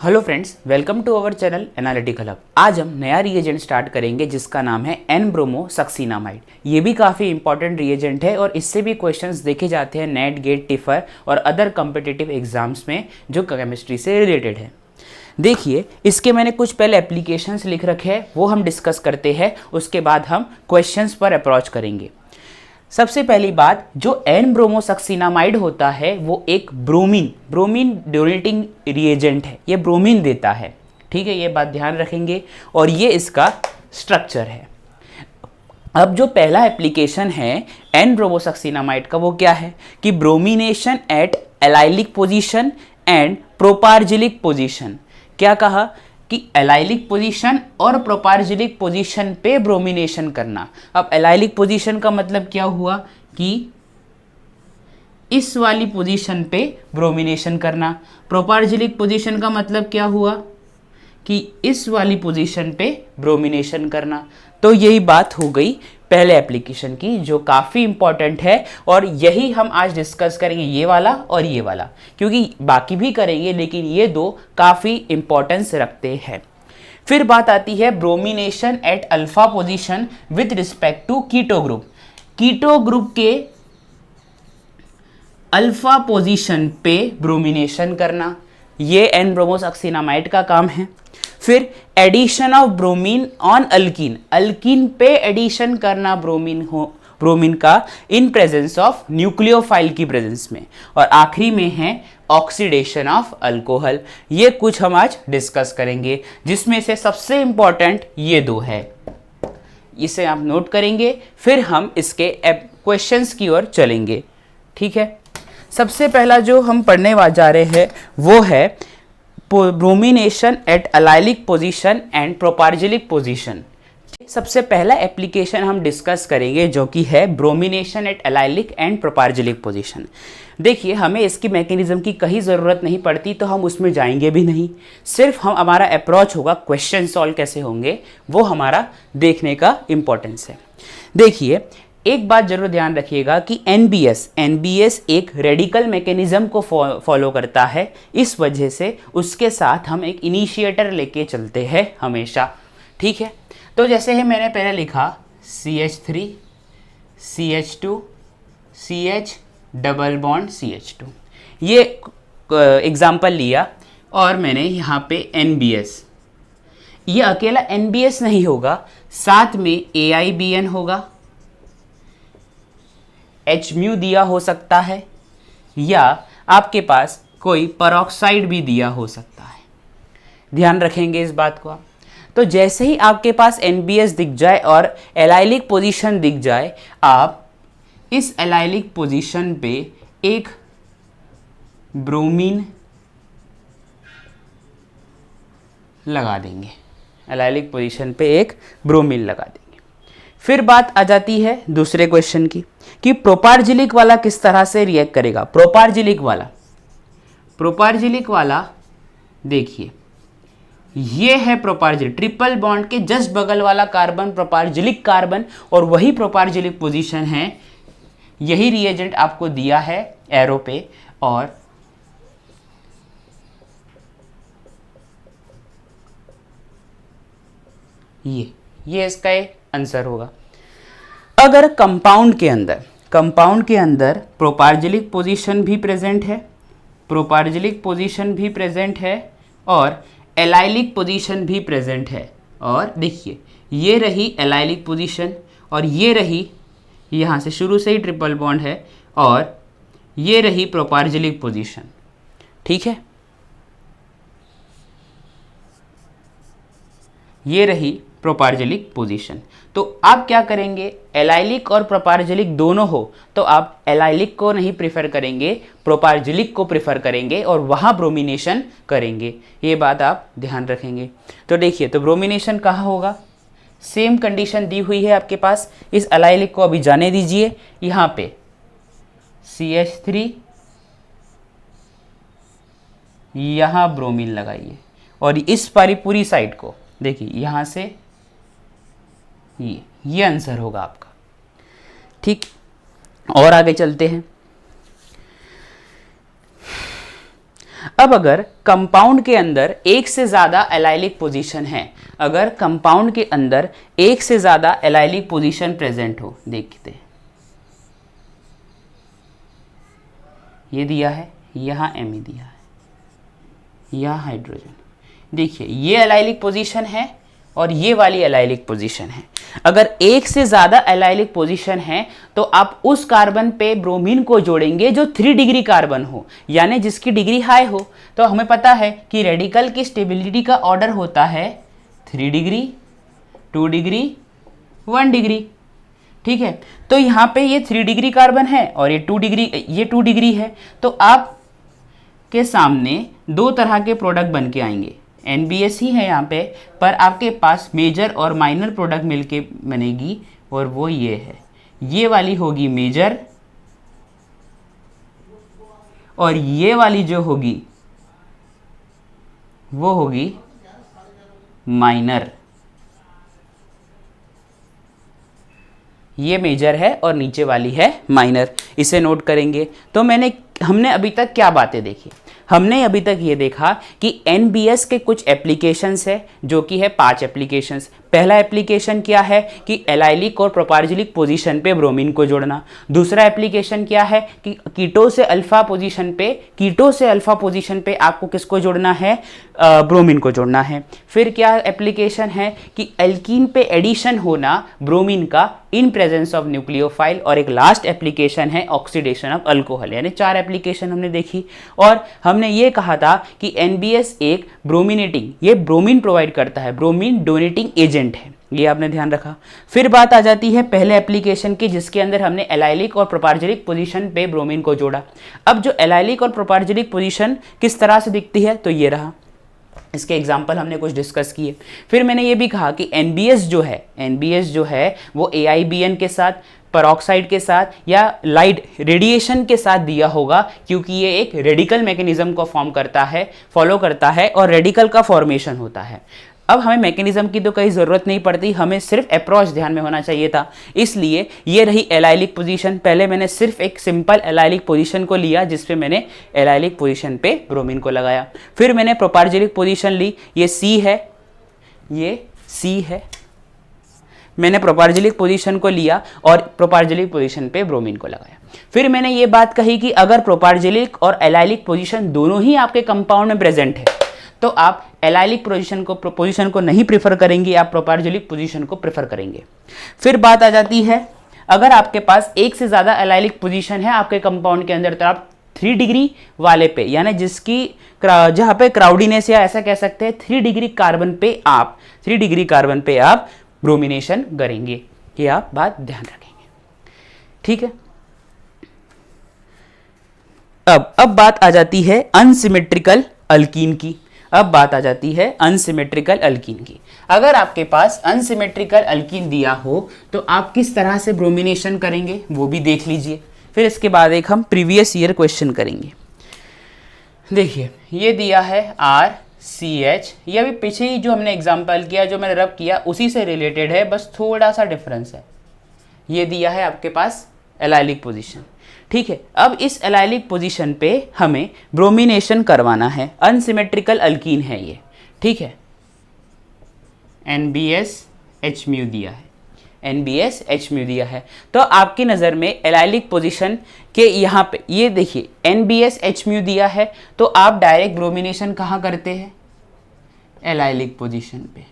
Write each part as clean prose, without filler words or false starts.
Hello friends, welcome to our channel analytical hub. आज हम नया रिएजेंट स्टार्ट करेंगे जिसका नाम है एन ब्रोमो सक्सीनामाइड। ये भी काफ़ी इंपॉर्टेंट रिएजेंट है और इससे भी क्वेश्चंस देखे जाते हैं नेट, गेट, टिफर और अदर कॉम्पिटिटिव एग्जाम्स में जो केमिस्ट्री से रिलेटेड है। देखिए, इसके मैंने कुछ पहले एप्लीकेशंस लिख रखे हैं, वो हम डिस्कस करते हैं, उसके बाद हम क्वेश्चंस पर अप्रोच करेंगे। सबसे पहली बात, जो एन ब्रोमोसक्सीनामाइड होता है वो एक ब्रोमीन डोनेटिंग रिएजेंट है। ये ब्रोमीन देता है, ठीक है, ये बात ध्यान रखेंगे। और ये इसका स्ट्रक्चर है। अब जो पहला एप्लीकेशन है एन ब्रोमोसक्सीनामाइड का, वो क्या है कि bromination at allylic position and propargylic position. क्या कहा कि एलाइलिक पोजीशन और प्रोपार्जिलिक पोजीशन पे ब्रोमिनेशन करना। अब एलाइलिक पोजीशन का मतलब क्या हुआ कि इस वाली पोजीशन पे ब्रोमिनेशन करना। प्रोपार्जिलिक पोजीशन का मतलब क्या हुआ कि इस वाली पोजीशन पे ब्रोमिनेशन करना। तो यही बात हो गई पहले एप्लीकेशन की, जो काफ़ी इंपॉर्टेंट है और यही हम आज डिस्कस करेंगे, ये वाला और ये वाला, क्योंकि बाकी भी करेंगे लेकिन ये दो काफ़ी इंपॉर्टेंस रखते हैं। फिर बात आती है bromination at alpha position with respect to keto group. Keto group के अल्फा पोजीशन पे ब्रोमिनेशन करना, ये एन ब्रोमोसक्सीनामाइड का काम है। फिर addition of bromine on alkene, alkene पे एडिशन करना ब्रोमीन का इन प्रेजेंस ऑफ न्यूक्लियोफाइल की प्रेजेंस में। और आखिरी में है ऑक्सीडेशन ऑफ अल्कोहल। ये कुछ हम आज डिस्कस करेंगे, जिसमें से सबसे इंपॉर्टेंट ये दो है, इसे आप नोट करेंगे। फिर हम इसके क्वेश्चंस की ओर चलेंगे, ठीक है। सबसे पहला जो हम पढ़ने जा रहे हैं वो है bromination at allylic position and propargylic position. सबसे पहला एप्लीकेशन हम डिस्कस करेंगे जो कि है bromination at allylic and propargylic position. देखिए, हमें इसकी मैकेनिज्म की कहीं ज़रूरत नहीं पड़ती, तो हम उसमें जाएंगे भी नहीं। सिर्फ हमारा अप्रोच होगा क्वेश्चन सॉल्व कैसे होंगे, वो हमारा देखने का इम्पोर्टेंस है। देखिए, एक बात जरूर ध्यान रखिएगा कि एनबीएस एक रेडिकल मैकेनिज्म को फॉलो करता है। इस वजह से उसके साथ हम एक इनिशिएटर लेके चलते हैं हमेशा, ठीक है। तो जैसे ही मैंने पहले लिखा CH3 CH2 CH double bond CH2, ये एग्जाम्पल लिया और मैंने यहाँ पे NBS, ये अकेला NBS नहीं होगा, साथ में AIBN होगा, H म्यू दिया हो सकता है, या आपके पास कोई परऑक्साइड भी दिया हो सकता है। ध्यान रखेंगे इस बात को आप। तो जैसे ही आपके पास NBS दिख जाए और एलाइलिक पोजीशन दिख जाए, आप इस एलाइलिक पोजीशन पे एक ब्रोमीन लगा देंगे, एलाइलिक पोजीशन पे एक ब्रोमीन लगा देंगे। फिर बात आ जाती है दूसरे क्वेश्चन की कि प्रोपार्जिलिक वाला किस तरह से रिएक्ट करेगा। प्रोपार्जिलिक वाला देखिए, ये है प्रोपार्जिलिक, ट्रिपल बॉन्ड के जस्ट बगल वाला कार्बन प्रोपार्जिलिक कार्बन, और वही प्रोपार्जिलिक पोजीशन है। यही रिएजेंट आपको दिया है एरो पे, और ये इसका आंसर होगा। अगर कंपाउंड के अंदर प्रोपार्जिलिक पोजीशन भी प्रेजेंट है और एलाइलिक पोजीशन भी प्रेजेंट है, और देखिए ये रही एलाइलिक पोजीशन और ये रही, यहाँ से शुरू से ही ट्रिपल बॉन्ड है, और ये रही प्रोपार्जिलिक पोजीशन, ठीक है। ये रही प्रोपार्जिलिक पोजीशन। तो आप क्या करेंगे, एलाइलिक और प्रोपार्जिलिक दोनों हो तो आप एलाइलिक को नहीं प्रेफर करेंगे, प्रोपार्जिलिक को प्रेफर करेंगे और वहाँ ब्रोमिनेशन करेंगे। ये बात आप ध्यान रखेंगे। तो देखिए, तो ब्रोमिनेशन कहाँ होगा, सेम कंडीशन दी हुई है आपके पास। इस एलाइलिक को अभी जाने दीजिए, यहाँ पे CH3, यहाँ ब्रोमीन लगाइए, और इस पूरी साइड को देखिए, यहाँ से ये आंसर होगा आपका, ठीक। और आगे चलते हैं। अब अगर कंपाउंड के अंदर एक से ज्यादा एलाइलिक पोजीशन है, अगर कंपाउंड के अंदर एक से ज्यादा एलाइलिक पोजीशन प्रेजेंट हो, देखते हैं ये दिया है, यहां Me दिया है, यहां हाइड्रोजन, देखिए ये एलाइलिक पोजीशन है और ये वाली एलाइलिक पोजीशन है। अगर एक से ज्यादा एलाइलिक पोजीशन है तो आप उस कार्बन पे ब्रोमीन को जोड़ेंगे जो 3 डिग्री कार्बन हो, यानी जिसकी डिग्री हाई हो। तो हमें पता है कि रेडिकल की स्टेबिलिटी का ऑर्डर होता है 3 डिग्री, 2 डिग्री, 1 डिग्री, ठीक है। तो यहाँ पे ये 3 डिग्री कार्बन है और ये 2 डिग्री है। तो आप के सामने दो तरह के प्रोडक्ट बन के आएंगे, NBS ही है यहाँ पे, पर आपके पास मेजर और माइनर प्रोडक्ट मिलके बनेगी और वो ये है, ये वाली होगी मेजर और ये वाली जो होगी वो होगी माइनर। ये मेजर है और नीचे वाली है माइनर, इसे नोट करेंगे। तो हमने अभी तक क्या बातें देखी? हमने अभी तक ये देखा कि NBS के कुछ एप्लीकेशंस है, जो कि है 5 एप्लीकेशंस। पहला एप्लीकेशन क्या है कि एलाइलिक और प्रोपार्जिलिक पोजीशन पे ब्रोमीन को जोड़ना। दूसरा एप्लीकेशन क्या है कि कीटो से अल्फा पोजीशन पे आपको किसको जोड़ना है? ब्रोमीन को जोड़ना है। फिर क्या एप्लीकेशन है कि एल्कीन पे एडिशन होना ब्रोमीन का इन प्रेजेंस ऑफ न्यूक्लियोफाइल। और एक लास्ट एप्लीकेशन है ऑक्सीडेशन ऑफ अल्कोहल। यानी 4 एप्लीकेशन हमने देखी और हमने ये कहा था कि NBS एक ब्रोमिनेटिंग, ये ब्रोमीन प्रोवाइड करता है, ब्रोमीन डोनेटिंग एजेंट है, ये आपने ध्यान रखा। फिर बात आ जाती है पहले एप्लीकेशन की, जिसके अंदर हमने एलाइलिक और प्रोपार्जिलिक पोजीशन पे ब्रोमीन को जोड़ा। अब जो एलाइलिक और प्रोपार्जिलिक पोजीशन किस तरह से दिखती है, तो ये रहा, इसके एग्जाम्पल हमने कुछ डिस्कस किए। फिर मैंने ये भी कहा कि NBS जो है वो AIBN के साथ, पेरोक्साइड के साथ या लाइट रेडिएशन के साथ दिया होगा, क्योंकि ये एक रेडिकल मैकेनिज्म को फॉलो करता है और रेडिकल का फॉर्मेशन होता है। अब हमें मैकेनिज्म की तो कहीं ज़रूरत नहीं पड़ती, हमें सिर्फ अप्रोच ध्यान में होना चाहिए था। इसलिए ये रही एलाइलिक पोजीशन। पहले मैंने सिर्फ एक सिंपल एलाइलिक पोजीशन को लिया, जिसपे मैंने एलाइलिक पोजीशन पे ब्रोमीन को लगाया। फिर मैंने प्रोपार्जिलिक पोजीशन ली, ये C है, मैंने प्रोपार्जिलिक पोजीशन को लिया और प्रोपार्जिलिक पोजीशन पे ब्रोमीन को लगाया। फिर मैंने ये बात कही कि अगर प्रोपार्जिलिक और एलाइलिक पोजीशन दोनों ही आपके कंपाउंड में प्रेजेंट है तो आप एलाइलिक पोजीशन को नहीं प्रेफर करेंगे, आप प्रोपार्जिलिक पोजीशन को प्रेफर करेंगे। फिर बात आ जाती है, अगर आपके पास एक से ज्यादा एलाइलिक पोजीशन है आपके कंपाउंड के अंदर, तो आप 3 डिग्री वाले पे, यानी जहां पे क्राउडीनेस, या ऐसा कह सकते हैं 3 डिग्री कार्बन पे आप ब्रोमिनेशन करेंगे। ये आप बात ध्यान रखेंगे, ठीक है। अब बात आ जाती है अनसिमेट्रिकल अल्कीन की। अगर आपके पास अनसिमेट्रिकल अल्कीन दिया हो तो आप किस तरह से ब्रोमिनेशन करेंगे वो भी देख लीजिए। फिर इसके बाद एक हम प्रीवियस ईयर क्वेश्चन करेंगे। देखिए ये दिया है RCH, ये अभी पीछे ही जो हमने एग्जाम्पल किया, जो मैंने रब किया उसी से रिलेटेड है, बस थोड़ा सा डिफरेंस है। ये दिया है आपके पास एलाइलिक पोजीशन, ठीक है। अब इस एलाइलिक पोजीशन पे हमें ब्रोमिनेशन करवाना है, अनसिमेट्रिकल अल्कीन है ये, ठीक है। NBS H- दिया है। तो आपकी नज़र में एलाइलिक पोजीशन के यहाँ पे ये देखिए NBS H- दिया है, तो आप डायरेक्ट ब्रोमिनेशन कहाँ करते हैं? एलाइलिक पोजीशन पे,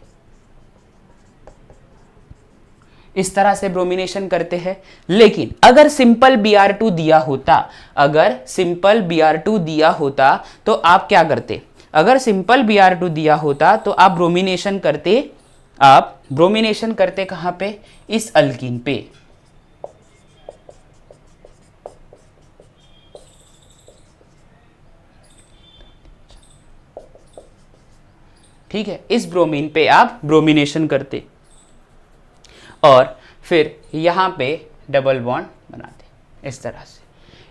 इस तरह से ब्रोमिनेशन करते हैं। लेकिन अगर सिंपल Br2 दिया होता, तो आप क्या करते? अगर सिंपल Br2 दिया होता तो आप ब्रोमिनेशन करते कहां पे? इस अल्कीन पे, ठीक है। इस ब्रोमीन पे आप ब्रोमिनेशन करते और फिर यहां पे डबल बॉन्ड बनाते, इस तरह से।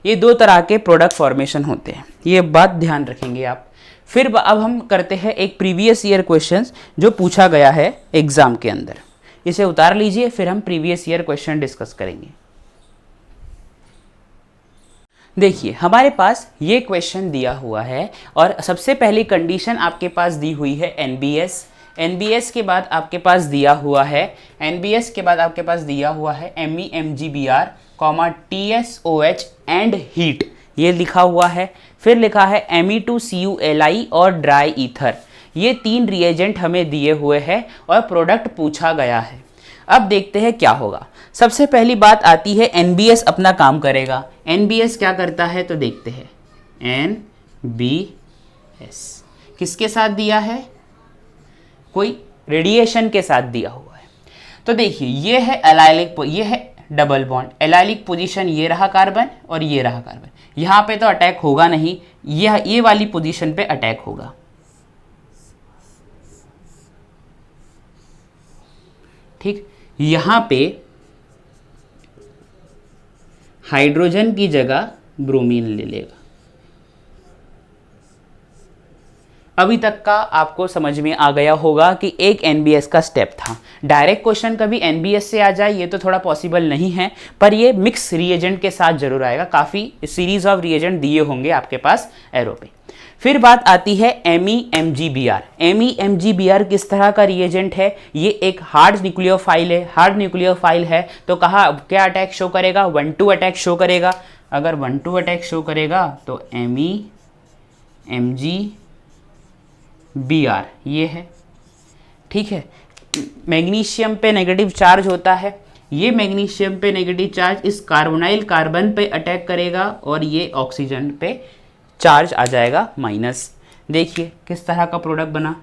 ये 2 तरह के प्रोडक्ट फॉर्मेशन होते हैं, ये बात ध्यान रखेंगे आप। फिर अब हम करते हैं एक प्रीवियस ईयर क्वेश्चंस जो पूछा गया है एग्जाम के अंदर, इसे उतार लीजिए, फिर हम प्रीवियस ईयर क्वेश्चन डिस्कस करेंगे। देखिए हमारे पास ये क्वेश्चन दिया हुआ है और सबसे पहली कंडीशन आपके पास दी हुई है एनबीएस। एनबीएस के बाद आपके पास दिया हुआ है MEMGBR comma TSOH and heat, ये लिखा हुआ है। फिर लिखा है Me2CuLi और ड्राई ईथर। ये 3 रिएजेंट हमें दिए हुए हैं और प्रोडक्ट पूछा गया है। अब देखते हैं क्या होगा। सबसे पहली बात आती है NBS अपना काम करेगा। NBS क्या करता है तो देखते हैं। NBS किसके साथ दिया है, कोई रेडिएशन के साथ दिया हुआ है। तो देखिए ये है एलाइलिक, ये है डबल बॉन्ड, एलाइलिक पोजीशन ये रहा कार्बन और ये रहा कार्बन। यहाँ पे तो अटैक होगा नहीं, ये वाली पोजीशन पे अटैक होगा। ठीक, यहाँ पे हाइड्रोजन की जगह ब्रोमीन ले लेगा। अभी तक का आपको समझ में आ गया होगा कि एक NBS का स्टेप था। डायरेक्ट क्वेश्चन कभी NBS से आ जाए ये तो थोड़ा पॉसिबल नहीं है, पर ये मिक्स रिएजेंट के साथ जरूर आएगा। काफ़ी सीरीज ऑफ रिएजेंट दिए होंगे आपके पास एरो पे। फिर बात आती है MEMGBR। MEMGBR किस तरह का रिएजेंट है, ये एक हार्ड न्यूक्लियोफाइल है। हार्ड न्यूक्लियोफाइल है तो कहाँ क्या अटैक शो करेगा, 1-2 अटैक शो करेगा। अगर 1-2 अटैक शो करेगा तो MEMGBR ये है। ठीक है, मैग्नीशियम पे नेगेटिव चार्ज होता है, ये मैग्नीशियम पे नेगेटिव चार्ज इस कार्बोनाइल कार्बन पे अटैक करेगा और ये ऑक्सीजन पे चार्ज आ जाएगा माइनस। देखिए किस तरह का प्रोडक्ट बना।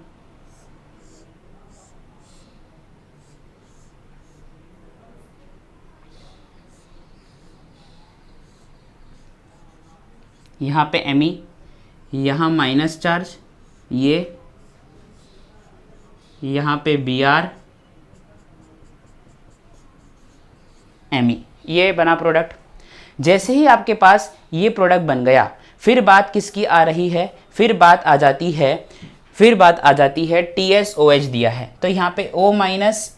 यहाँ पे Me, यहाँ माइनस चार्ज, ये यहाँ पे Br Me, ये बना प्रोडक्ट। जैसे ही आपके पास ये प्रोडक्ट बन गया, फिर बात किसकी आ रही है, फिर बात आ जाती है TSOH दिया है तो यहाँ पे O-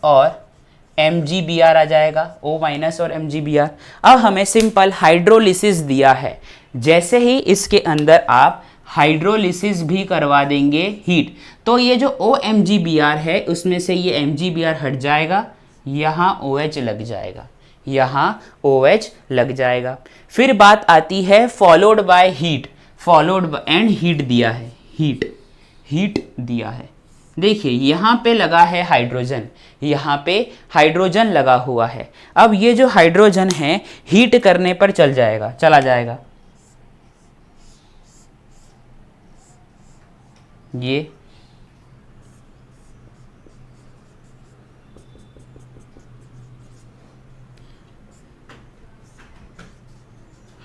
और MGBR आ जाएगा, O- और MGBR। अब हमें सिंपल हाइड्रोलिसिस दिया है, जैसे ही इसके अंदर आप हाइड्रोलिसिस भी करवा देंगे हीट, तो ये जो OMGBR है उसमें से ये MGBR हट जाएगा, यहाँ OH लग जाएगा, यहाँ OH लग जाएगा। फिर बात आती है followed by heat, and heat दिया है, हीट दिया है। देखिए यहाँ पे लगा है हाइड्रोजन, यहाँ पे हाइड्रोजन लगा हुआ है। अब ये जो हाइड्रोजन है हीट करने पर चला जाएगा ये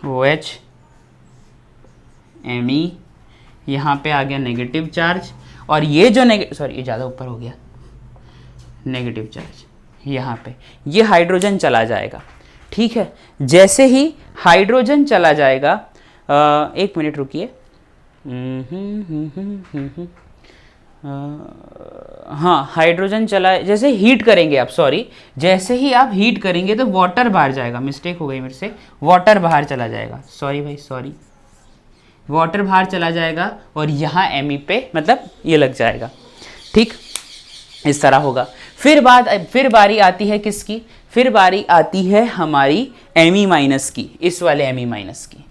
OH Me, यहाँ पे आ गया नेगेटिव चार्ज, और ये जो ये ज़्यादा ऊपर हो गया, नेगेटिव चार्ज यहाँ पे, ये हाइड्रोजन चला जाएगा। ठीक है, जैसे ही हाइड्रोजन चला जाएगा, एक मिनट रुकिए, हाँ हाइड्रोजन चला, जैसे हीट करेंगे आप, जैसे ही आप हीट करेंगे तो वाटर बाहर जाएगा, मिस्टेक हो गई मेरे से, वाटर बाहर चला जाएगा, वाटर बाहर चला जाएगा और यहाँ Me पे मतलब ये लग जाएगा। ठीक, इस तरह होगा। फिर बारी आती है किसकी, फिर बारी आती है हमारी Me- की, इस वाले Me- की।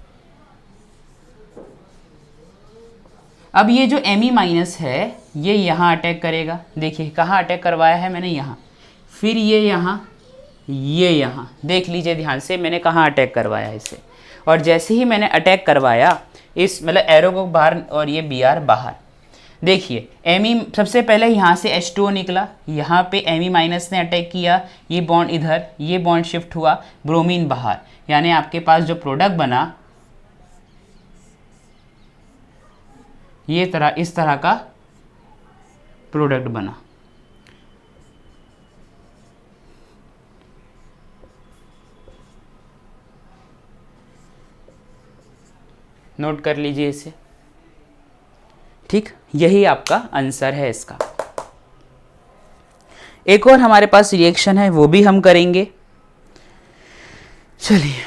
अब ये जो Me- है ये यहाँ अटैक करेगा। देखिए कहाँ अटैक करवाया है मैंने, यहाँ, फिर ये यहाँ देख लीजिए ध्यान से मैंने कहाँ अटैक करवाया है इसे। और जैसे ही मैंने अटैक करवाया इस मतलब एरो को बाहर और ये Br बाहर, देखिए Me सबसे पहले यहाँ से H2O निकला, यहाँ पे Me- ने अटैक किया, ये बॉन्ड इधर, ये बॉन्ड शिफ्ट हुआ, ब्रोमीन बाहर, यानी आपके पास जो प्रोडक्ट बना ये इस तरह का प्रोडक्ट बना। नोट कर लीजिए इसे। ठीक, यही आपका आंसर है इसका। एक और हमारे पास रिएक्शन है वो भी हम करेंगे। चलिए,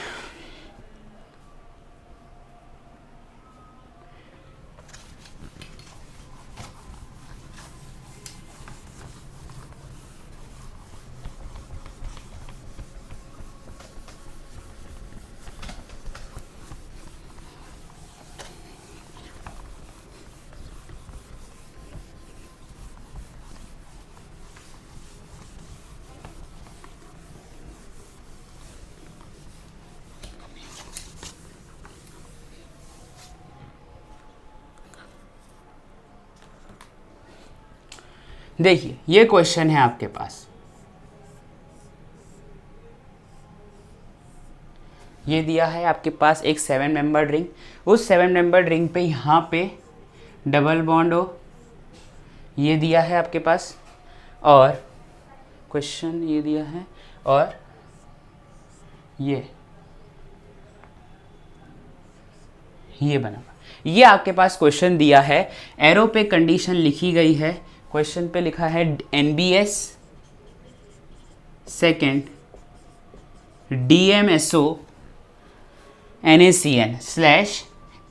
देखिए ये क्वेश्चन है आपके पास, ये दिया है आपके पास एक 7 मेंबर्ड रिंग, उस 7 मेंबर्ड रिंग पे यहाँ पे डबल बॉन्ड हो, ये दिया है आपके पास, और क्वेश्चन ये दिया है, और ये बना हुआ, ये आपके पास क्वेश्चन दिया है। एरो पे कंडीशन लिखी गई है, क्वेश्चन पे लिखा है NBS second DMSO NaCN slash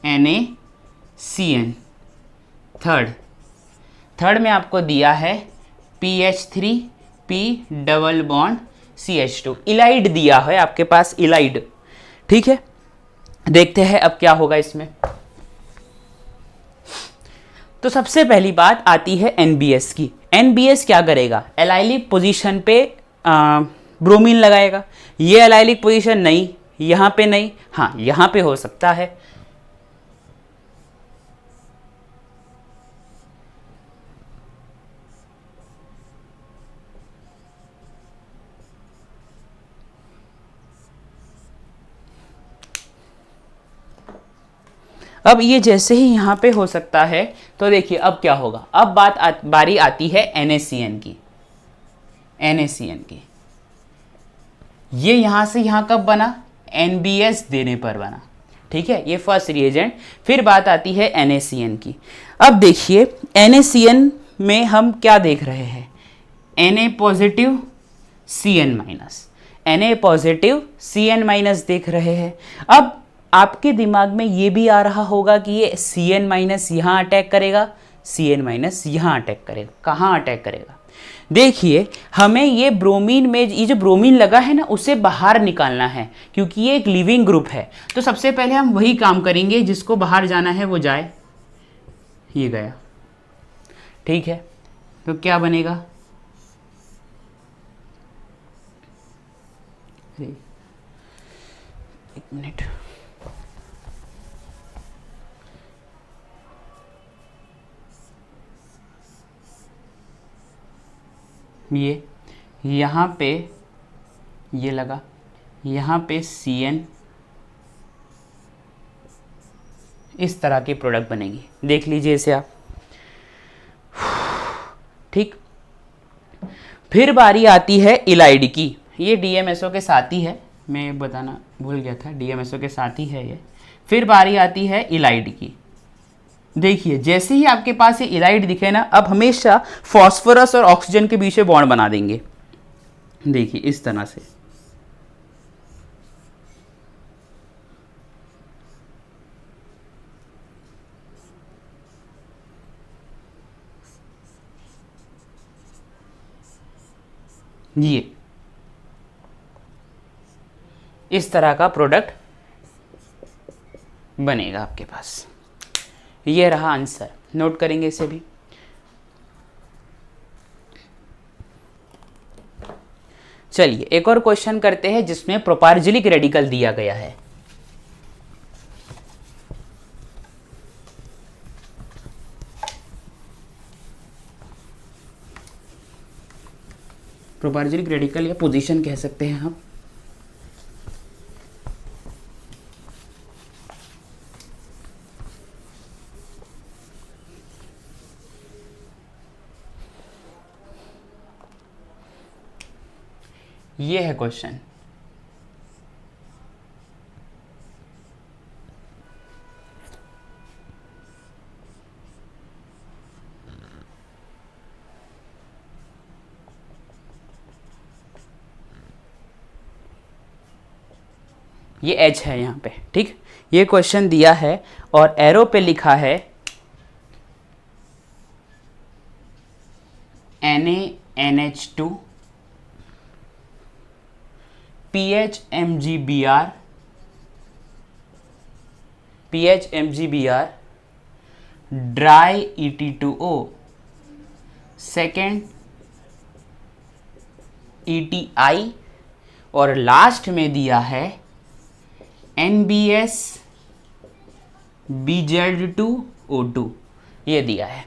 NaCN third में आपको दिया है PH3P double bond CH2, Allied दिया है आपके पास, इलाइड। ठीक है, देखते हैं अब क्या होगा इसमें। तो सबसे पहली बात आती है NBS की। NBS क्या करेगा, एलाइलिक पोजीशन पे ब्रोमीन लगाएगा। ये एलाइलिक पोजीशन नहीं, यहाँ पे नहीं, हाँ यहाँ पे हो सकता है। अब ये जैसे ही यहाँ पे हो सकता है, तो देखिए अब क्या होगा। अब बारी आती है NaCN की। NaCN की ये यहाँ से यहाँ कब बना, NBS देने पर बना। ठीक है, ये फर्स्ट रिएजेंट। फिर बात आती है NaCN की। अब देखिए NaCN में हम क्या देख रहे हैं, Na positive Cn minus, Na positive Cn minus देख रहे हैं। अब आपके दिमाग में ये भी आ रहा होगा कि ये Cn माइनस यहाँ अटैक करेगा, Cn माइनस यहाँ अटैक करेगा। कहाँ अटैक करेगा, देखिए हमें ये ब्रोमीन में, ये जो ब्रोमीन लगा है ना, उसे बाहर निकालना है, क्योंकि ये एक लिविंग ग्रुप है। तो सबसे पहले हम वही काम करेंगे, जिसको बाहर जाना है वो जाए। ये गया, ठीक है, तो क्या बनेगा, एक मिनट, ये यहाँ पे ये लगा, यहाँ पे Cn, इस तरह की प्रोडक्ट बनेगी। देख लीजिए इसे आप। ठीक, फिर बारी आती है इलाइड की। ये DMSO के साथ ही है, मैं बताना भूल गया था, DMSO के साथ ही है ये। फिर बारी आती है इलाइड की। देखिए जैसे ही आपके पास ये इलाइड दिखे ना, अब हमेशा फॉस्फोरस और ऑक्सीजन के बीच में बॉन्ड बना देंगे। देखिए इस तरह से, ये इस तरह का प्रोडक्ट बनेगा आपके पास। ये रहा आंसर, नोट करेंगे इसे भी। चलिए एक और क्वेश्चन करते हैं, जिसमें प्रोपार्जिलिक रेडिकल दिया गया है। प्रोपार्जिलिक रेडिकल या पोजीशन कह सकते हैं हम। ये है क्वेश्चन। ये H है यहाँ पे, ठीक। ये क्वेश्चन दिया है और एरो पे लिखा है NaNH2 PHMgBr dry ET2O second ETI और लास्ट में दिया है NBS BZ2O2, ये दिया है,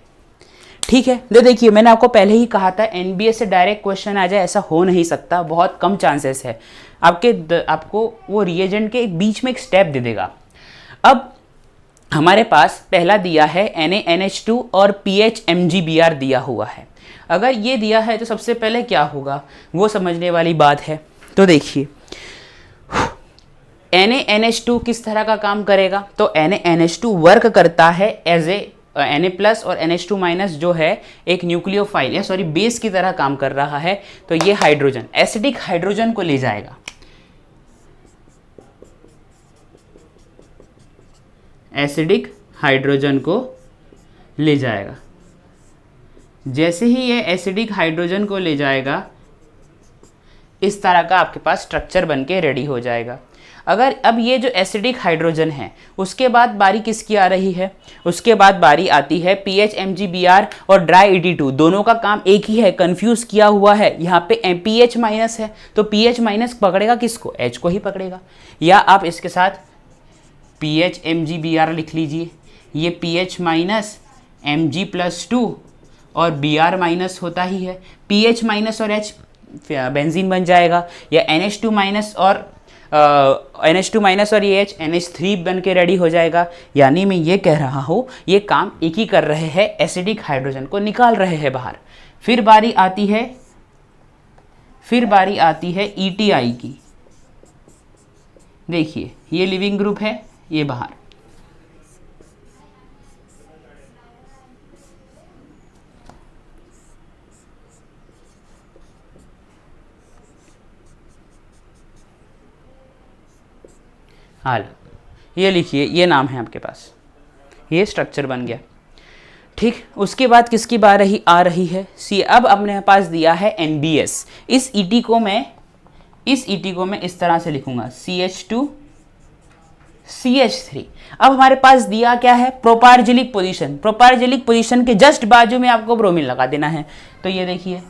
ठीक है, तो देखिए मैंने आपको पहले ही कहा था एनबीए से डायरेक्ट क्वेश्चन आ जाए ऐसा हो नहीं सकता, बहुत कम चांसेस है। आपको वो रिएजेंट के बीच में एक स्टेप दे देगा। अब हमारे पास पहला दिया है NaNH2 और PHMgBr दिया हुआ है। अगर ये दिया है तो सबसे पहले क्या होगा वो समझने वाली बात है। तो देखिए NaNH2 किस तरह का काम करेगा, तो NaNH2 वर्क करता है एज ए Na+ और NH2- जो है एक न्यूक्लियोफाइल या सॉरी बेस की तरह काम कर रहा है। तो ये हाइड्रोजन एसिडिक हाइड्रोजन को ले जाएगा, एसिडिक हाइड्रोजन को ले जाएगा। जैसे ही ये एसिडिक हाइड्रोजन को ले जाएगा इस तरह का आपके पास स्ट्रक्चर बन के रेडी हो जाएगा। अगर अब ये जो एसिडिक हाइड्रोजन है उसके बाद बारी किसकी आ रही है, उसके बाद बारी आती है PHMgBr और ड्राई ED2, दोनों का काम एक ही है, कंफ्यूज किया हुआ है। यहाँ पे PH- है तो PH- पकड़ेगा किसको, H को ही पकड़ेगा। या आप इसके साथ PHMgBr लिख लीजिए, ये PH- Mg+2 और Br- होता ही है, PH- और H बेंजीन बन जाएगा, या NH2- और NH2- और ये H NH3 बन के रेडी हो जाएगा। यानी मैं ये कह रहा हूँ ये काम एक ही कर रहे हैं, एसिडिक हाइड्रोजन को निकाल रहे हैं बाहर। फिर बारी आती है ETI की। देखिए ये लिविंग ग्रुप है, ये बाहर, हाल ये लिखिए, ये नाम है आपके पास, ये स्ट्रक्चर बन गया। ठीक, उसके बाद किसकी बात आ रही है सी। अब अपने पास दिया है NBS। इस ET को मैं इस तरह से लिखूंगा CH2 CH3। अब हमारे पास दिया क्या है, प्रोपार्जिलिक पोजीशन। प्रोपार्जिलिक पोजीशन के जस्ट बाजू में आपको ब्रोमीन लगा देना है। तो ये देखिए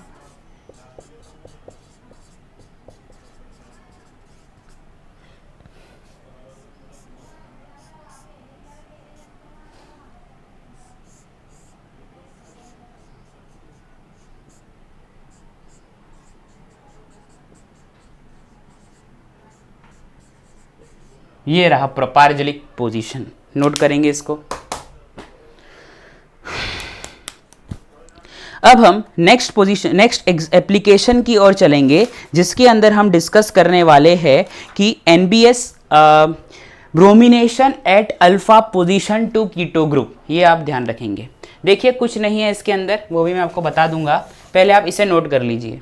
ये रहा प्रोपार्जिलिक पोजीशन, नोट करेंगे इसको। अब हम नेक्स्ट एप्लीकेशन की ओर चलेंगे, जिसके अंदर हम डिस्कस करने वाले हैं कि NBS bromination at alpha position to keto group. ये आप ध्यान रखेंगे। देखिए कुछ नहीं है इसके अंदर, वो भी मैं आपको बता दूंगा, पहले आप इसे नोट कर लीजिए।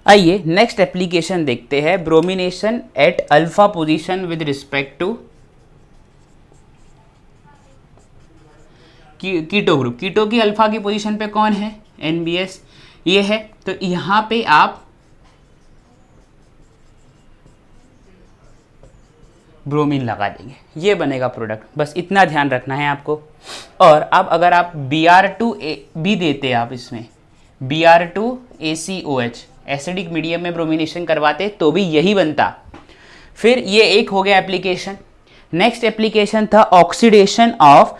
आइए नेक्स्ट एप्लीकेशन देखते हैं, bromination at alpha position with respect to keto group. Keto की अल्फा की पोजीशन पे कौन है, NBS ये है। तो यहां पे आप ब्रोमीन लगा देंगे, ये बनेगा प्रोडक्ट, बस इतना ध्यान रखना है आपको। और अब अगर आप Br2 भी देते आप इसमें, Br2ACOH एसिडिक मीडियम में ब्रोमिनेशन करवाते तो भी यही बनता। फिर ये एक हो गया एप्लीकेशन। नेक्स्ट एप्लीकेशन था oxidation of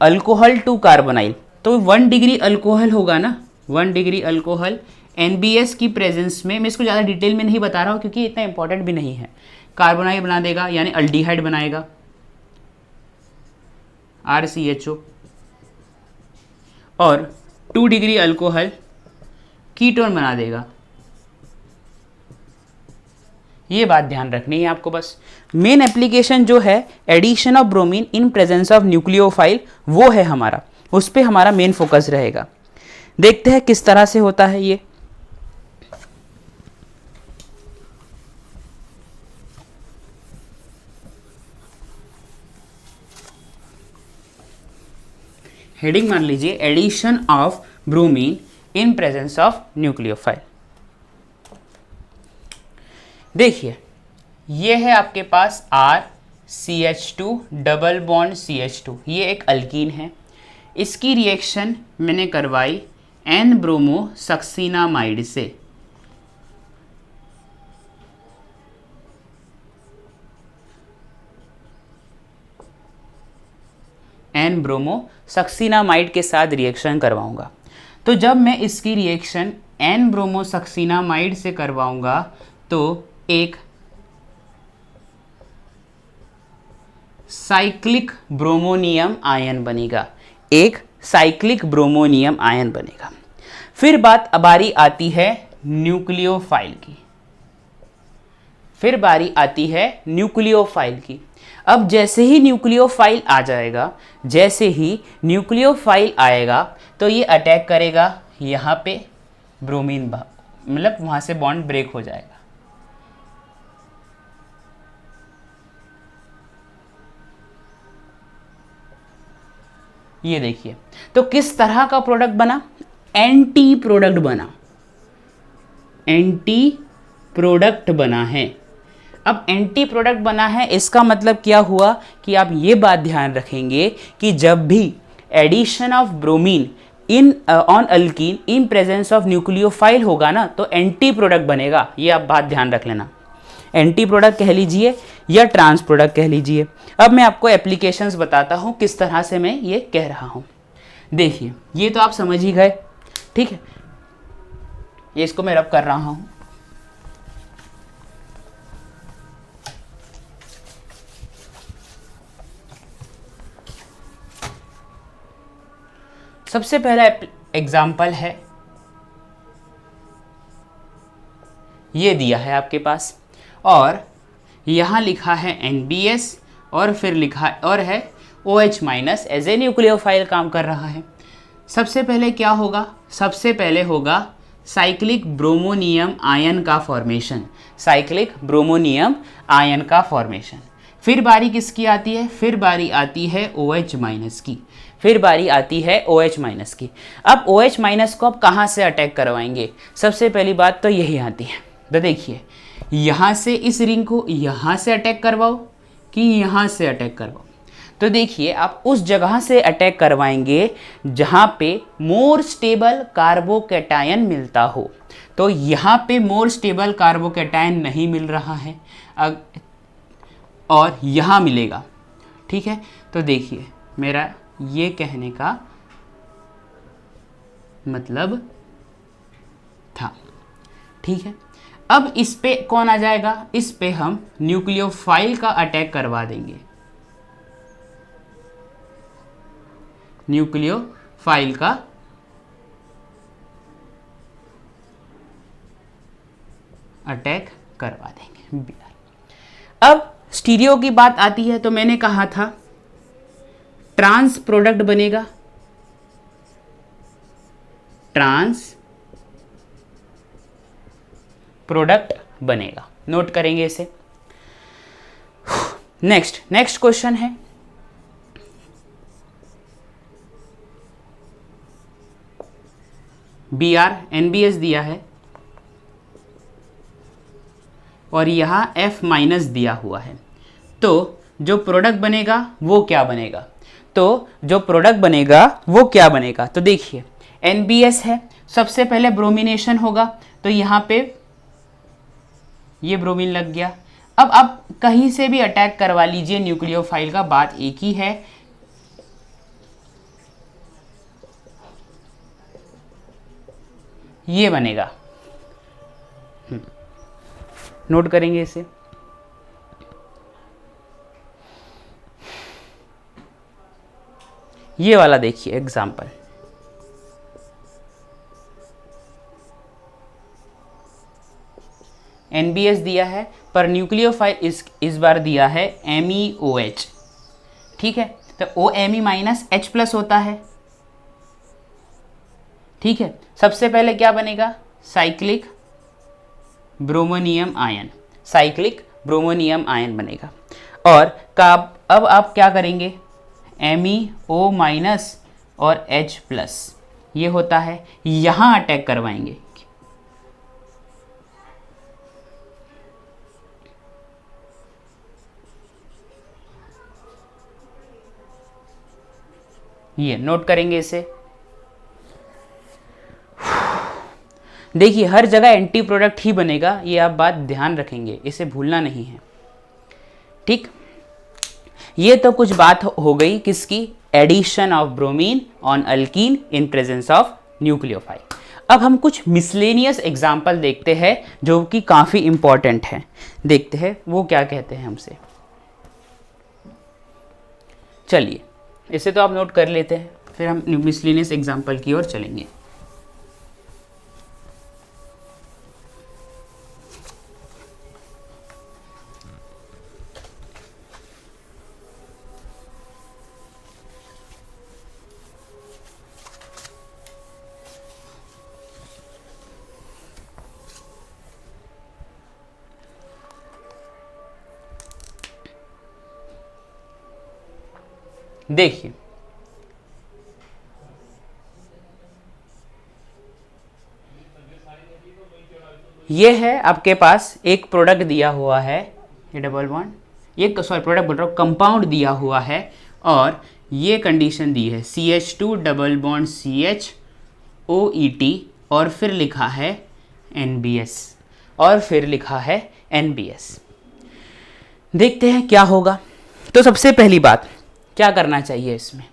alcohol to carbonyl. तो 1 डिग्री अल्कोहल होगा ना, 1 डिग्री अल्कोहल NBS की प्रेजेंस में, मैं इसको ज़्यादा डिटेल में नहीं बता रहा हूँ क्योंकि इतना इंपॉर्टेंट भी नहीं है, कार्बोनाइल बना देगा यानी अल्डिहाइड बनाएगा RCHO, और 2 डिग्री अल्कोहल कीटोन बना देगा। ये बात ध्यान रखनी है आपको बस। मेन एप्लीकेशन जो है addition of bromine in presence of nucleophile, वो है हमारा, उस पर हमारा मेन फोकस रहेगा। देखते हैं किस तरह से होता है ये। हेडिंग मान लीजिए addition of bromine in presence of nucleophile. देखिए ये है आपके पास RCH2 डबल बॉन्ड CH2, ये एक अल्कीन है। इसकी रिएक्शन मैंने करवाई N ब्रोमो सक्सीनामाइड से। एन ब्रोमो सक्सीनामाइड के साथ रिएक्शन करवाऊंगा। तो जब मैं इसकी रिएक्शन एन ब्रोमो सक्सीनामाइड से करवाऊंगा तो एक साइक्लिक ब्रोमोनियम आयन बनेगा, एक साइक्लिक ब्रोमोनियम आयन बनेगा। फिर बारी आती है न्यूक्लियोफाइल की, फिर बारी आती है न्यूक्लियोफाइल की। अब जैसे ही न्यूक्लियोफाइल आ जाएगा, जैसे ही न्यूक्लियोफाइल आएगा तो ये अटैक करेगा यहाँ पे ब्रोमीन, मतलब वहाँ से बॉन्ड ब्रेक हो जाएगा। ये देखिए, तो किस तरह का प्रोडक्ट बना? एंटी प्रोडक्ट बना, एंटी प्रोडक्ट बना है। अब एंटी प्रोडक्ट बना है, इसका मतलब क्या हुआ कि आप ये बात ध्यान रखेंगे कि जब भी addition of bromine in on alkene in presence of nucleophile होगा ना, तो एंटी प्रोडक्ट बनेगा। ये आप बात ध्यान रख लेना, एंटी प्रोडक्ट कह लीजिए या ट्रांस प्रोडक्ट कह लीजिए। अब मैं आपको एप्लीकेशंस बताता हूँ किस तरह से मैं ये कह रहा हूँ। देखिए, ये तो आप समझ ही गए, ठीक है। ये इसको मैं रब कर रहा हूँ। सबसे पहला एग्जाम्पल है, ये दिया है आपके पास और यहाँ लिखा है NBS और फिर लिखा और है OH minus as a nucleophile काम कर रहा है। सबसे पहले क्या होगा? सबसे पहले होगा साइक्लिक ब्रोमोनियम आयन का फॉर्मेशन, साइक्लिक ब्रोमोनियम आयन का फॉर्मेशन। फिर बारी किसकी आती है? फिर बारी आती है OH माइनस की, फिर बारी आती है OH माइनस की। अब OH माइनस को आप कहाँ से अटैक करवाएंगे? सबसे पहली बात तो यही आती है, तो देखिए यहाँ से इस रिंग को यहाँ से अटैक करवाओ कि यहाँ से अटैक करवाओ। तो देखिए आप उस जगह से अटैक करवाएंगे जहाँ पे मोर स्टेबल कार्बोकैटायन मिलता हो। तो यहाँ पे मोर स्टेबल कार्बोकैटायन नहीं मिल रहा है और यहाँ मिलेगा, ठीक है। तो देखिए मेरा ये कहने का मतलब था, ठीक है। अब इस पे कौन आ जाएगा? इस पे हम न्यूक्लियोफाइल का अटैक करवा देंगे, न्यूक्लियोफाइल का अटैक करवा देंगे। अब स्टीरियो की बात आती है, तो मैंने कहा था ट्रांस प्रोडक्ट बनेगा, ट्रांस प्रोडक्ट बनेगा। नोट करेंगे इसे। नेक्स्ट क्वेश्चन है, Br NBS दिया है और यहाँ F माइनस दिया हुआ है। तो जो प्रोडक्ट बनेगा वो क्या बनेगा? तो जो प्रोडक्ट बनेगा वो क्या बनेगा? तो देखिए NBS है, सबसे पहले ब्रोमिनेशन होगा, तो यहाँ पे ये ब्रोमीन लग गया। अब आप कहीं से भी अटैक करवा लीजिए न्यूक्लियोफाइल का, बात एक ही है। ये बनेगा, नोट करेंगे इसे। ये वाला देखिए एग्जाम्पल, NBS दिया है पर न्यूक्लियोफाइल इस बार दिया है MEOH, ठीक है। तो OMe माइनस H प्लस होता है, ठीक है। सबसे पहले क्या बनेगा? Cyclic bromonium ion, cyclic bromonium ion बनेगा। और अब आप क्या करेंगे? MEO माइनस और H प्लस ये होता है, यहाँ अटैक करवाएंगे। ये नोट करेंगे इसे। देखिए हर जगह एंटी प्रोडक्ट ही बनेगा, ये आप बात ध्यान रखेंगे, इसे भूलना नहीं है, ठीक। ये तो कुछ बात हो गई किसकी? Addition of bromine on alkene in presence of nucleophile. अब हम कुछ मिसलेनियस एग्जाम्पल देखते हैं जो कि काफ़ी इंपॉर्टेंट है। देखते हैं वो क्या कहते हैं हमसे। चलिए इसे तो आप नोट कर लेते हैं, फिर हम मिसलेनियस एग्जाम्पल की ओर चलेंगे। देखिए ये है आपके पास एक प्रोडक्ट दिया हुआ है, ये डबल बॉन्ड, ये प्रोडक्ट बोल रहा हूँ, कंपाउंड दिया हुआ है और ये कंडीशन दी है CH2 डबल बॉन्ड CHOET और फिर लिखा है NBS और फिर लिखा है NBS। देखते हैं क्या होगा। तो सबसे पहली बात क्या करना चाहिए इसमें,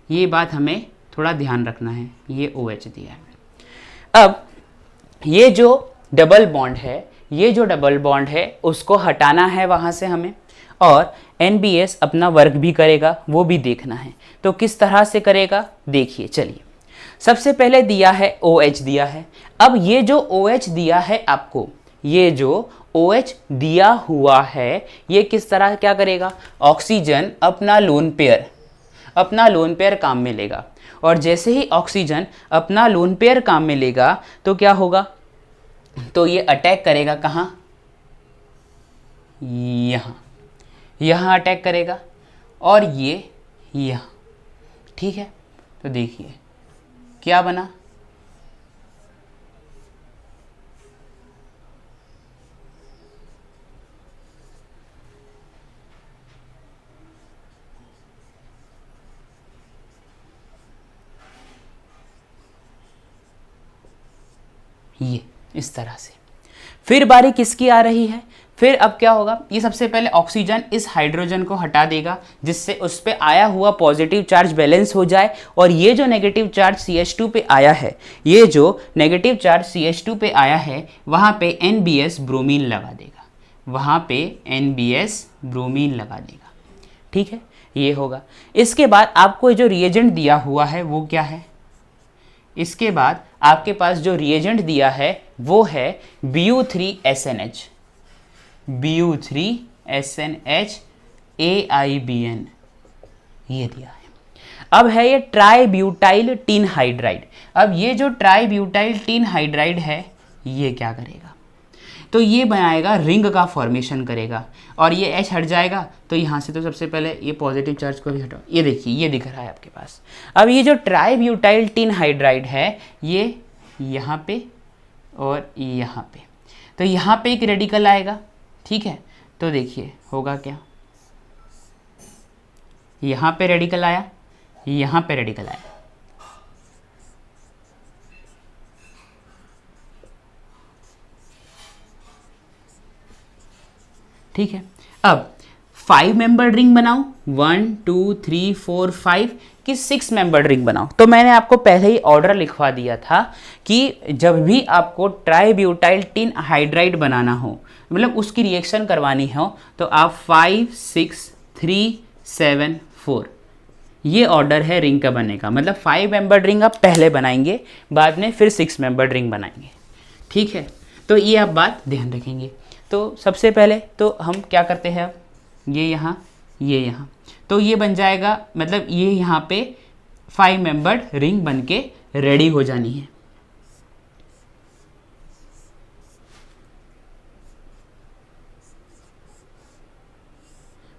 ये बात हमें थोड़ा ध्यान रखना है। ये OH दिया है। अब ये जो डबल बॉन्ड है, ये जो डबल बॉन्ड है उसको हटाना है वहाँ से हमें, और NBS अपना वर्क भी करेगा, वो भी देखना है। तो किस तरह से करेगा देखिए। चलिए सबसे पहले दिया है OH दिया है। अब ये जो OH दिया है आपको, ये जो OH दिया हुआ है ये किस तरह क्या करेगा, ऑक्सीजन अपना लोन पेयर काम में लेगा, और जैसे ही ऑक्सीजन अपना लोन पेयर काम में लेगा तो क्या होगा, तो ये अटैक करेगा कहाँ, यहाँ अटैक करेगा और ये यहाँ। ठीक है, तो देखिए क्या बना, ये इस तरह से। फिर बारी किसकी आ रही है, फिर अब क्या होगा, ये सबसे पहले ऑक्सीजन इस हाइड्रोजन को हटा देगा जिससे उस पे आया हुआ पॉजिटिव चार्ज बैलेंस हो जाए, और ये जो नेगेटिव चार्ज CH2 पे आया है, ये जो नेगेटिव चार्ज CH2 पे आया है वहाँ पे NBS ब्रोमीन लगा देगा, वहाँ पे NBS ब्रोमीन लगा देगा। ठीक है, ये होगा। इसके बाद आपको जो रिएजेंट दिया हुआ है वो क्या है, इसके बाद आपके पास जो रिएजेंट दिया है वो है Bu3SNH, Bu3SNH AIBN, ये दिया है। अब है ये ट्राईब्यूटाइल टीन हाइड्राइड। अब ये जो ट्राईब्यूटाइल टीन हाइड्राइड है ये क्या करेगा, तो ये बनाएगा, रिंग का फॉर्मेशन करेगा, और ये H हट जाएगा तो यहाँ से तो सबसे पहले ये पॉजिटिव चार्ज को भी हटाओ, ये देखिए ये दिख रहा है आपके पास। अब ये जो ट्राईब्यूटाइल टीन हाइड्राइड है ये यहाँ पे और यहाँ पे, तो यहाँ पे एक रेडिकल आएगा। ठीक है, तो देखिए होगा क्या, यहाँ पे रेडिकल आया, यहाँ पे रेडिकल आया। ठीक है, अब 5 मेंबर रिंग बनाओ, 1 2 3 4 5 कि 6 मेंबर रिंग बनाओ। तो मैंने आपको पहले ही ऑर्डर लिखवा दिया था कि जब भी आपको ट्राईब्यूटाइल टीन हाइड्राइड बनाना हो, मतलब उसकी रिएक्शन करवानी हो, तो आप 5 6 3 7 4 ये ऑर्डर है रिंग का बनने का। मतलब 5 मेंबर रिंग आप पहले बनाएंगे, बाद में फिर 6 मेंबर रिंग बनाएंगे। ठीक है, तो ये आप बात ध्यान रखेंगे। तो सबसे पहले तो हम क्या करते हैं, अब ये यहाँ, तो ये बन जाएगा, मतलब ये यहाँ पे 5 मेंबर्ड रिंग बन के रेडी हो जानी है।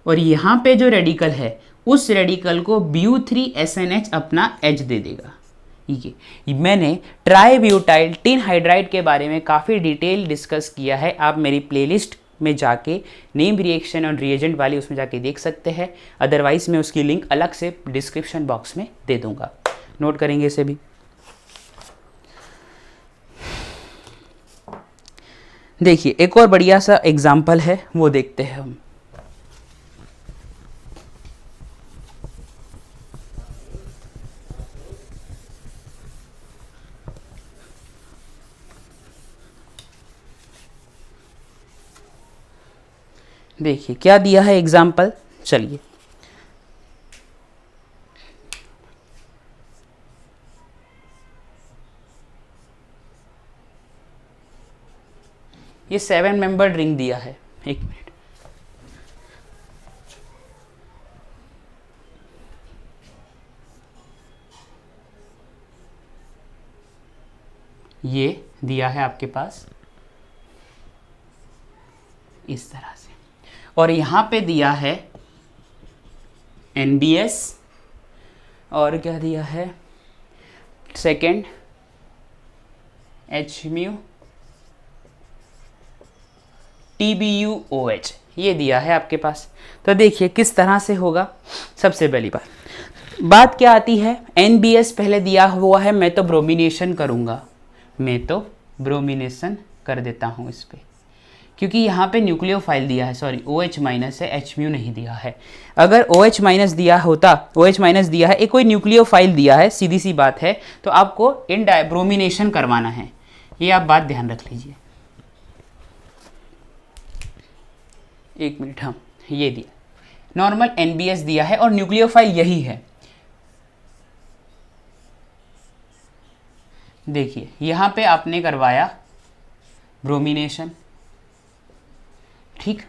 और यहाँ पे जो रेडिकल है उस रेडिकल को Bu3SNH अपना H दे देगा। ये मैंने ट्राईब्यूटाइल टीन हाइड्राइड के बारे में काफ़ी डिटेल डिस्कस किया है, आप मेरी प्लेलिस्ट में जाके नेम रिएक्शन और रिएजेंट वाली उसमें जाके देख सकते हैं, अदरवाइज मैं उसकी लिंक अलग से डिस्क्रिप्शन बॉक्स में दे दूंगा, नोट करेंगे इसे भी। देखिए एक और बढ़िया सा एग्जाम्पल है वो देखते हैं हम। देखिए क्या दिया है एग्जाम्पल, चलिए ये 7 मेंबर्ड रिंग दिया है, एक मिनट, ये दिया है आपके पास इस तरह से, और यहाँ पे दिया है NBS, और क्या दिया है सेकेंड HMu TBuOH, ये दिया है आपके पास। तो देखिए किस तरह से होगा। सबसे पहली बात क्या आती है, NBS पहले दिया हुआ है, मैं तो ब्रोमिनेशन करूँगा, मैं तो ब्रोमिनेशन कर देता हूँ इस पर, क्योंकि यहाँ पे न्यूक्लियोफाइल दिया है, सॉरी OH माइनस है, HMu नहीं दिया है। अगर OH माइनस दिया होता, OH माइनस दिया है, एक कोई न्यूक्लियोफाइल दिया है, सीधी सी बात है, तो आपको ब्रोमिनेशन करवाना है, ये आप बात ध्यान रख लीजिए। एक मिनट, हम ये दिया नॉर्मल NBS दिया है और न्यूक्लियोफाइल यही है। देखिए यहाँ पे आपने करवाया ब्रोमिनेशन, ठीक।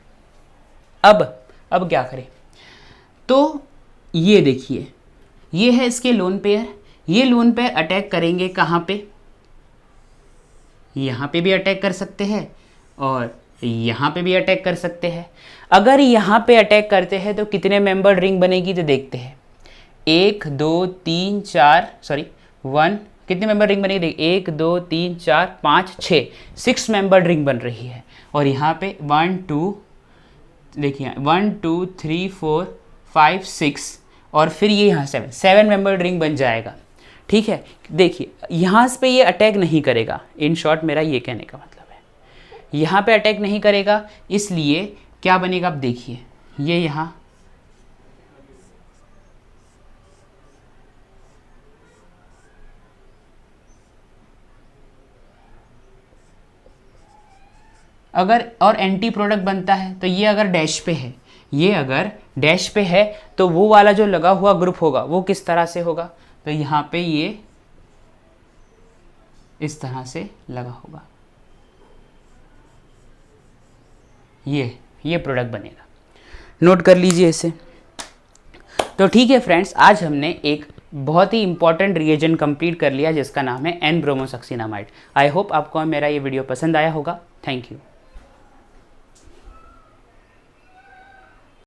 अब क्या करें, तो ये देखिए ये है इसके लोन पेयर, ये लोन पेयर अटैक करेंगे कहाँ पे, यहाँ पे भी अटैक कर सकते हैं और यहाँ पे भी अटैक कर सकते हैं। अगर यहाँ पे अटैक करते हैं तो कितने मेंबर्ड रिंग बनेगी, तो देखते हैं 1 2 3 4 सॉरी 1, कितने मेंबर रिंग बनेगी, देखिए 1 2 3 4 5 6 मेंबर्ड रिंग बन रही है। और यहाँ पे 1 2 देखिए 1 2 3 4 5 6 और फिर ये यहाँ 7 मेंबर्ड रिंग बन जाएगा, ठीक है। देखिए यहाँ पे ये अटैक नहीं करेगा, इन शॉर्ट मेरा ये कहने का मतलब है, यहाँ पे अटैक नहीं करेगा, इसलिए क्या बनेगा, आप देखिए ये यहाँ अगर और एंटी प्रोडक्ट बनता है, तो ये अगर डैश पे है, ये अगर डैश पे है तो वो वाला जो लगा हुआ ग्रुप होगा वो किस तरह से होगा, तो यहाँ पे ये इस तरह से लगा होगा, ये प्रोडक्ट बनेगा, नोट कर लीजिए इसे। तो ठीक है फ्रेंड्स, आज हमने एक बहुत ही इंपॉर्टेंट रिएजेंट कंप्लीट कर लिया जिसका नाम है N-ब्रोमोसक्सिनामाइड। आई होप आपको मेरा ये वीडियो पसंद आया होगा। Thank you.